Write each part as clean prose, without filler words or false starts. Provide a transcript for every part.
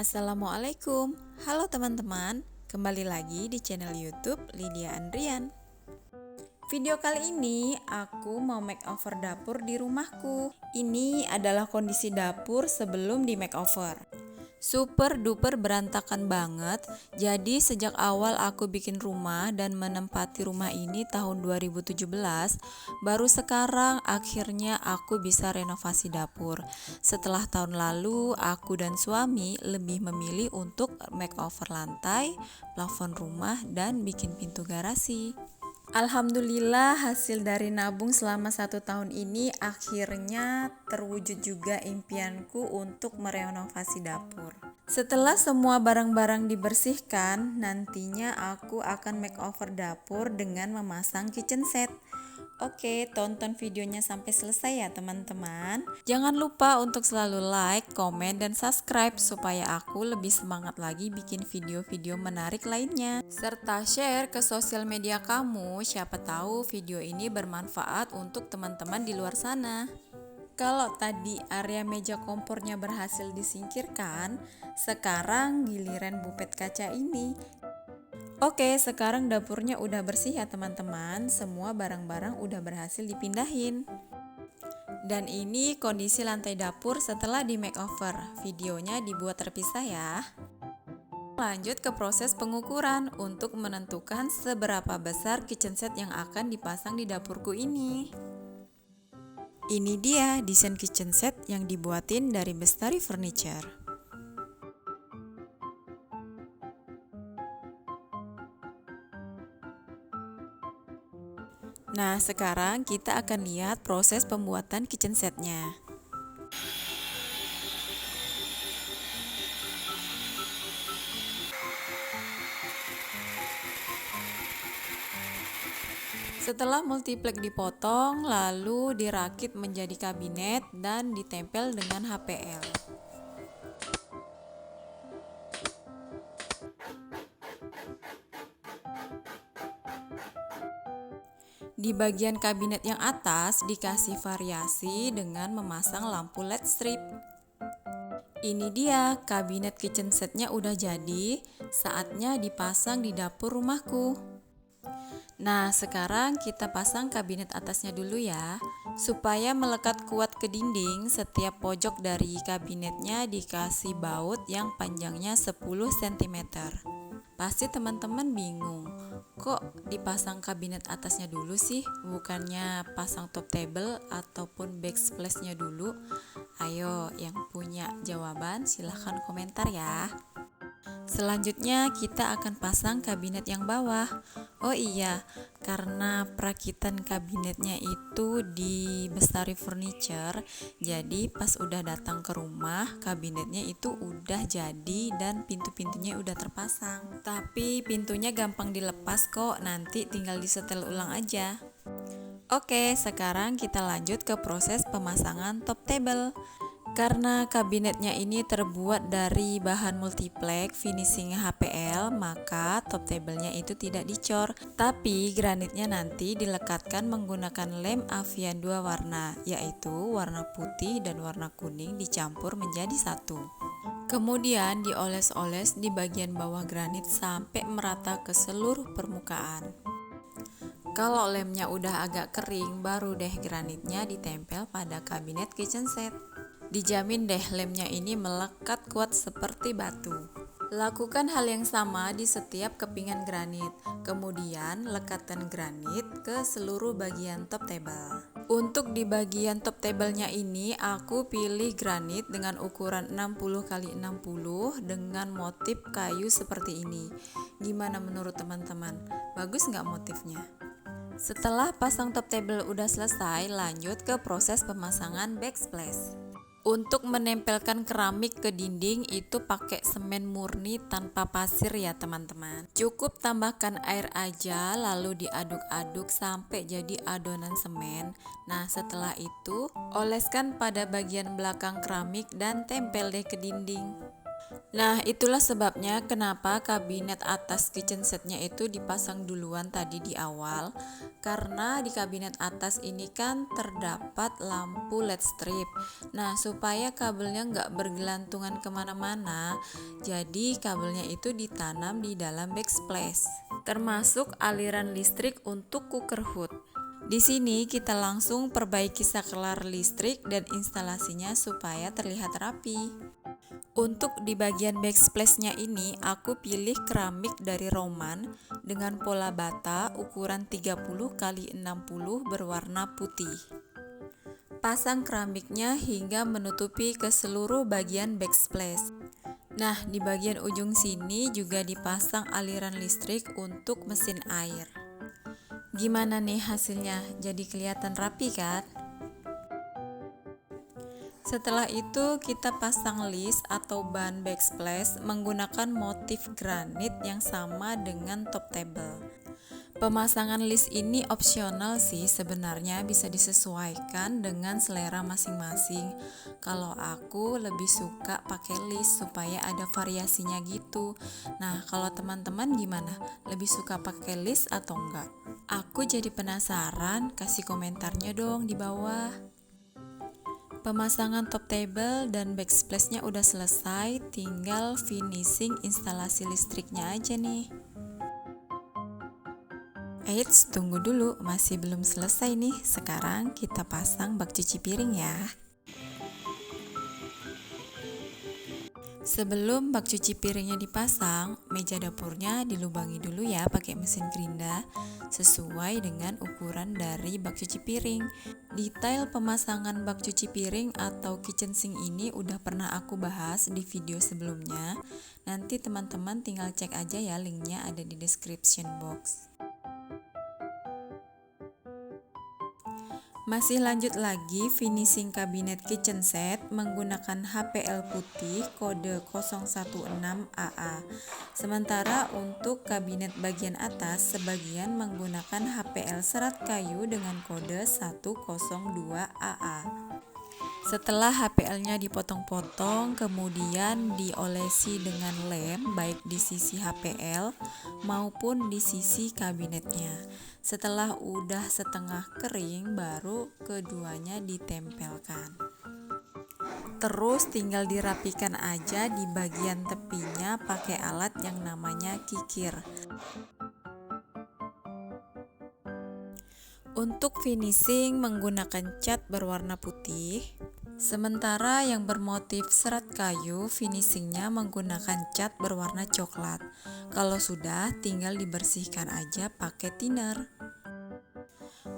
Assalamualaikum, halo teman-teman, kembali lagi di channel YouTube Lydia Andrian. Video kali ini aku mau makeover dapur di rumahku. Ini adalah kondisi dapur sebelum di makeover. Super duper berantakan banget. Jadi sejak awal aku bikin rumah dan menempati rumah ini tahun 2017, baru sekarang akhirnya aku bisa renovasi dapur. Setelah tahun lalu, aku dan suami lebih memilih untuk makeover lantai, plafon rumah, dan bikin pintu garasi. Alhamdulillah, hasil dari nabung selama 1 tahun ini akhirnya terwujud juga impianku untuk merenovasi dapur. Setelah semua barang-barang dibersihkan, nantinya aku akan makeover dapur dengan memasang kitchen set. Oke, tonton videonya sampai selesai ya teman-teman. Jangan lupa untuk selalu like, komen, dan subscribe supaya aku lebih semangat lagi bikin video-video menarik lainnya. Serta share ke sosial media kamu, siapa tahu video ini bermanfaat untuk teman-teman di luar sana. Kalau tadi area meja kompornya berhasil disingkirkan, sekarang giliran bufet kaca ini. Oke, sekarang dapurnya udah bersih ya teman-teman. Semua barang-barang udah berhasil dipindahin. Dan ini kondisi lantai dapur setelah di makeover. Videonya dibuat terpisah ya. Lanjut ke proses pengukuran untuk menentukan seberapa besar kitchen set yang akan dipasang di dapurku ini. Ini dia desain kitchen set yang dibuatin dari Bestari Furniture. Nah, sekarang kita akan lihat proses pembuatan kitchen setnya. Setelah multiplek dipotong, lalu dirakit menjadi kabinet dan ditempel dengan HPL. Di bagian kabinet yang atas dikasih variasi dengan memasang lampu LED strip. Ini dia kabinet kitchen setnya udah jadi, saatnya dipasang di dapur rumahku. Nah, sekarang kita pasang kabinet atasnya dulu ya. Supaya melekat kuat ke dinding, setiap pojok dari kabinetnya dikasih baut yang panjangnya 10 cm. Pasti teman-teman bingung, kok dipasang kabinet atasnya dulu sih? Bukannya pasang top table ataupun backsplash-nya dulu? Ayo, yang punya jawaban silahkan komentar ya. Selanjutnya kita akan pasang kabinet yang bawah. Oh iya, karena perakitan kabinetnya itu di Bestari Furniture, jadi pas udah datang ke rumah, kabinetnya itu udah jadi dan pintu-pintunya udah terpasang. Tapi pintunya gampang dilepas kok, nanti tinggal disetel ulang aja. Oke, sekarang kita lanjut ke proses pemasangan top table. Karena kabinetnya ini terbuat dari bahan multiplek finishing HPL, maka top table-nya itu tidak dicor, tapi granitnya nanti dilekatkan menggunakan lem Avian 2 warna, yaitu warna putih dan warna kuning dicampur menjadi satu. Kemudian dioles-oles di bagian bawah granit sampai merata ke seluruh permukaan. Kalau lemnya udah agak kering, baru deh granitnya ditempel pada kabinet kitchen set. Dijamin deh lemnya ini melekat kuat seperti batu. Lakukan hal yang sama di setiap kepingan granit. Kemudian lekatkan granit ke seluruh bagian top table. Untuk di bagian top table-nya ini aku pilih granit dengan ukuran 60 x 60 dengan motif kayu seperti ini. Gimana menurut teman-teman? Bagus nggak motifnya? Setelah pasang top table udah selesai, lanjut ke proses pemasangan backsplash. Untuk menempelkan keramik ke dinding itu pakai semen murni tanpa pasir ya teman-teman. Cukup tambahkan air aja lalu diaduk-aduk sampai jadi adonan semen. Nah, setelah itu oleskan pada bagian belakang keramik dan tempel deh ke dinding. Nah, itulah sebabnya kenapa kabinet atas kitchen setnya itu dipasang duluan tadi di awal. Karena di kabinet atas ini kan terdapat lampu LED strip. Nah, supaya kabelnya nggak bergelantungan kemana-mana, jadi kabelnya itu ditanam di dalam backsplash, termasuk aliran listrik untuk cooker hood. Di sini kita langsung perbaiki saklar listrik dan instalasinya supaya terlihat rapi. Untuk di bagian backsplash-nya ini, aku pilih keramik dari Roman dengan pola bata ukuran 30 x 60 berwarna putih. Pasang keramiknya hingga menutupi ke seluruh bagian backsplash. Nah, di bagian ujung sini juga dipasang aliran listrik untuk mesin air. Gimana nih hasilnya? Jadi kelihatan rapi kan? Setelah itu kita pasang list atau ban backsplash menggunakan motif granit yang sama dengan top table. Pemasangan list ini opsional sih, sebenarnya bisa disesuaikan dengan selera masing-masing. Kalau aku lebih suka pakai list supaya ada variasinya gitu. Nah, kalau teman-teman gimana? Lebih suka pakai list atau enggak? Aku jadi penasaran, kasih komentarnya dong di bawah. Pemasangan top table dan backsplash-nya udah selesai, tinggal finishing instalasi listriknya aja nih. Eits, tunggu dulu, masih belum selesai nih. Sekarang kita pasang bak cuci piring ya. Sebelum bak cuci piringnya dipasang, meja dapurnya dilubangi dulu ya pakai mesin gerinda sesuai dengan ukuran dari bak cuci piring. Detail pemasangan bak cuci piring atau kitchen sink ini udah pernah aku bahas di video sebelumnya. Nanti teman-teman tinggal cek aja ya, linknya ada di description box. Masih lanjut lagi finishing kabinet kitchen set menggunakan HPL putih kode 016AA. Sementara untuk kabinet bagian atas sebagian menggunakan HPL serat kayu dengan kode 102AA. Setelah HPL-nya dipotong-potong, kemudian diolesi dengan lem baik di sisi HPL maupun di sisi kabinetnya. Setelah udah setengah kering, baru keduanya ditempelkan. Terus tinggal dirapikan aja di bagian tepinya pakai alat yang namanya kikir. Untuk finishing menggunakan cat berwarna putih. Sementara yang bermotif serat kayu, finishingnya menggunakan cat berwarna coklat. Kalau sudah, tinggal dibersihkan aja pakai thinner.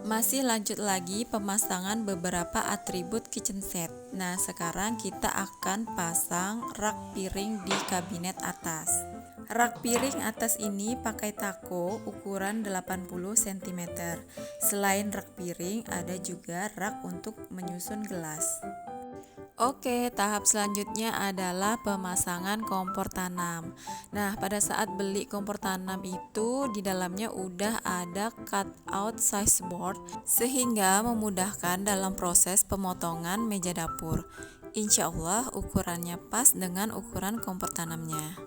Masih lanjut lagi pemasangan beberapa atribut kitchen set. Nah, sekarang kita akan pasang rak piring di kabinet atas. Rak piring atas ini pakai tako ukuran 80 cm. Selain rak piring, ada juga rak untuk menyusun gelas. Oke, tahap selanjutnya adalah pemasangan kompor tanam. Nah, pada saat beli kompor tanam itu di dalamnya udah ada cut out size board sehingga memudahkan dalam proses pemotongan meja dapur. Insya Allah ukurannya pas dengan ukuran kompor tanamnya.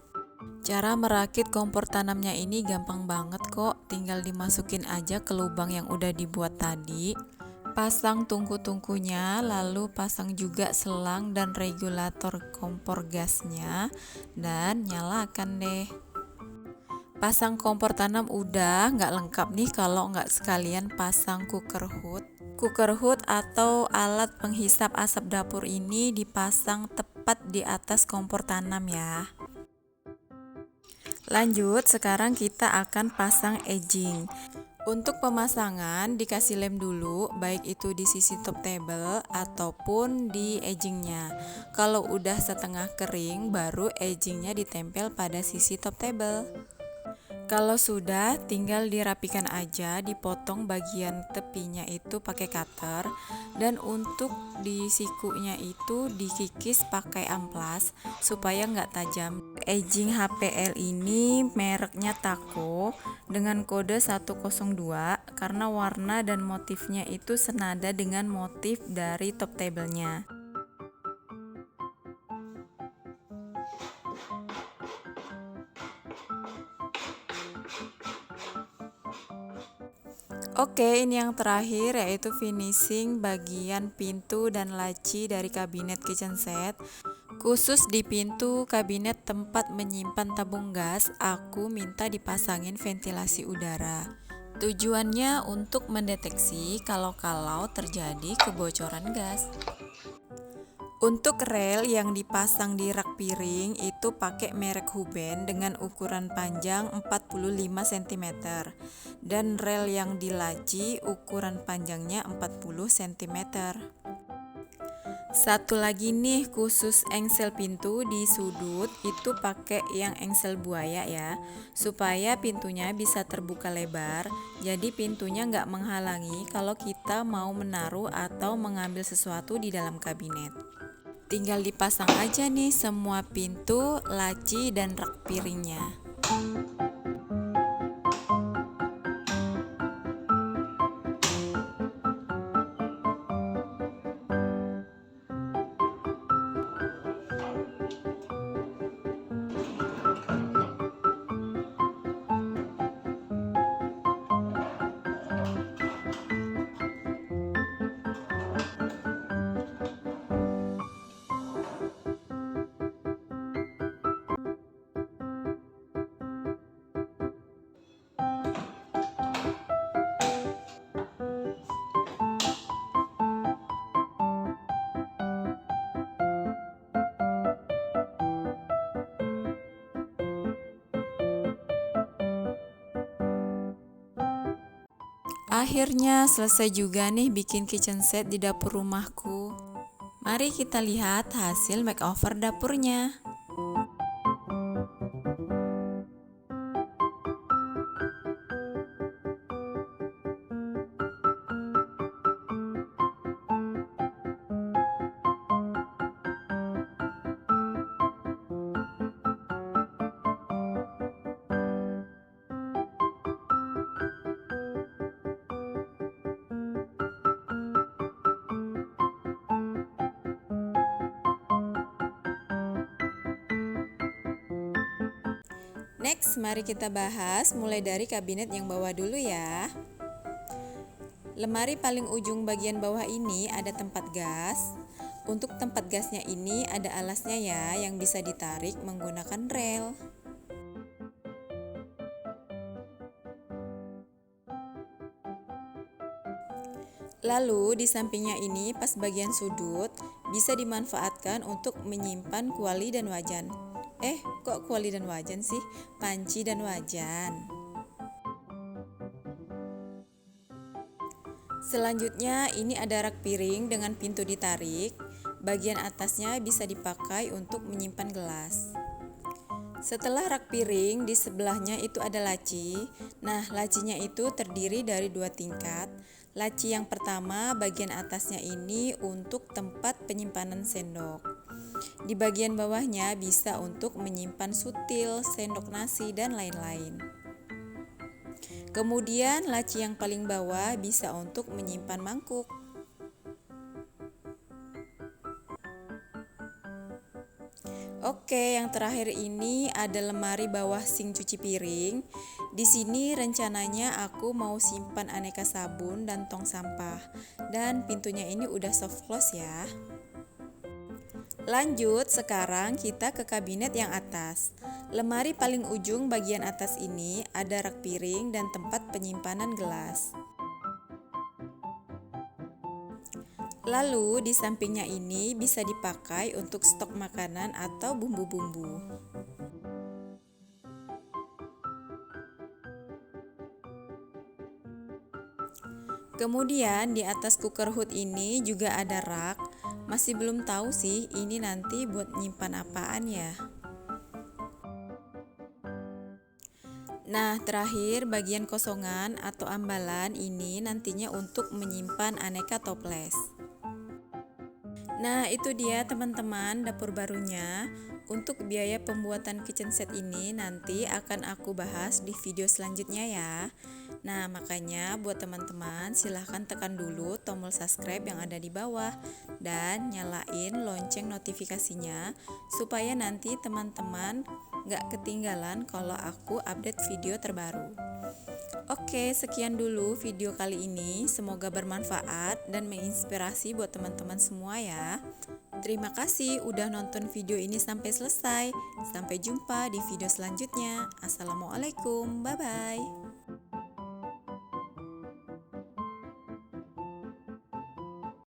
Cara merakit kompor tanamnya ini gampang banget kok, tinggal dimasukin aja ke lubang yang udah dibuat tadi. Pasang tungku-tungkunya, lalu pasang juga selang dan regulator kompor gasnya, dan nyalakan deh. Pasang kompor tanam udah, nggak lengkap nih kalau nggak sekalian pasang cooker hood. Cooker hood atau alat penghisap asap dapur ini dipasang tepat di atas kompor tanam ya. Lanjut, sekarang kita akan pasang edging. Untuk pemasangan dikasih lem dulu, baik itu di sisi top table ataupun di edgingnya. Kalau udah setengah kering, baru edgingnya ditempel pada sisi top table. Kalau sudah, tinggal dirapikan aja, dipotong bagian tepinya itu pakai cutter, dan untuk di sikunya itu dikikis pakai amplas supaya nggak tajam. Edging HPL ini mereknya Taco dengan kode 102 karena warna dan motifnya itu senada dengan motif dari top table-nya. Oke, ini yang terakhir yaitu finishing bagian pintu dan laci dari kabinet kitchen set. Khusus di pintu kabinet tempat menyimpan tabung gas, aku minta dipasangin ventilasi udara. Tujuannya untuk mendeteksi kalau terjadi kebocoran gas. Untuk rel yang dipasang di rak piring itu pakai merek Huben dengan ukuran panjang 45 cm dan rel yang di laci ukuran panjangnya 40 cm. Satu lagi nih, khusus engsel pintu di sudut itu pakai yang engsel buaya ya, supaya pintunya bisa terbuka lebar, jadi pintunya nggak menghalangi kalau kita mau menaruh atau mengambil sesuatu di dalam kabinet. Tinggal dipasang aja nih semua pintu, laci, dan rak piringnya. Akhirnya selesai juga nih bikin kitchen set di dapur rumahku. Mari kita lihat hasil makeover dapurnya. Next, mari kita bahas mulai dari kabinet yang bawah dulu ya. Lemari paling ujung bagian bawah ini ada tempat gas. Untuk tempat gasnya ini ada alasnya ya yang bisa ditarik menggunakan rel. Lalu di sampingnya ini pas bagian sudut bisa dimanfaatkan untuk menyimpan kuali dan wajan. Kok kuali dan wajan sih? Panci dan wajan. Selanjutnya ini ada rak piring dengan pintu ditarik. Bagian atasnya bisa dipakai untuk menyimpan gelas. Setelah rak piring, di sebelahnya itu ada laci. Nah, lacinya itu terdiri dari 2 tingkat. Laci yang pertama bagian atasnya ini untuk tempat penyimpanan sendok. Di bagian bawahnya bisa untuk menyimpan sutil, sendok nasi, dan lain-lain. Kemudian laci yang paling bawah bisa untuk menyimpan mangkuk. Oke, yang terakhir ini ada lemari bawah sink cuci piring. Di sini rencananya aku mau simpan aneka sabun dan tong sampah. Dan pintunya ini udah soft close ya. Lanjut, sekarang kita ke kabinet yang atas. Lemari paling ujung bagian atas ini ada rak piring dan tempat penyimpanan gelas. Lalu di sampingnya ini bisa dipakai untuk stok makanan atau bumbu-bumbu. Kemudian di atas cooker hood ini juga ada rak. Masih belum tahu sih ini nanti buat nyimpan apaan ya. Nah, terakhir bagian kosongan atau ambalan ini nantinya untuk menyimpan aneka toples. Nah, itu dia teman-teman dapur barunya. Untuk biaya pembuatan kitchen set ini nanti akan aku bahas di video selanjutnya ya. Nah, makanya buat teman-teman silahkan tekan dulu tombol subscribe yang ada di bawah dan nyalain lonceng notifikasinya supaya nanti teman-teman gak ketinggalan kalau aku update video terbaru. Oke. Oke, sekian dulu video kali ini. Semoga bermanfaat dan menginspirasi buat teman-teman semua ya. Terima kasih udah nonton video ini sampai selesai. Sampai jumpa di video selanjutnya. Assalamualaikum, bye-bye.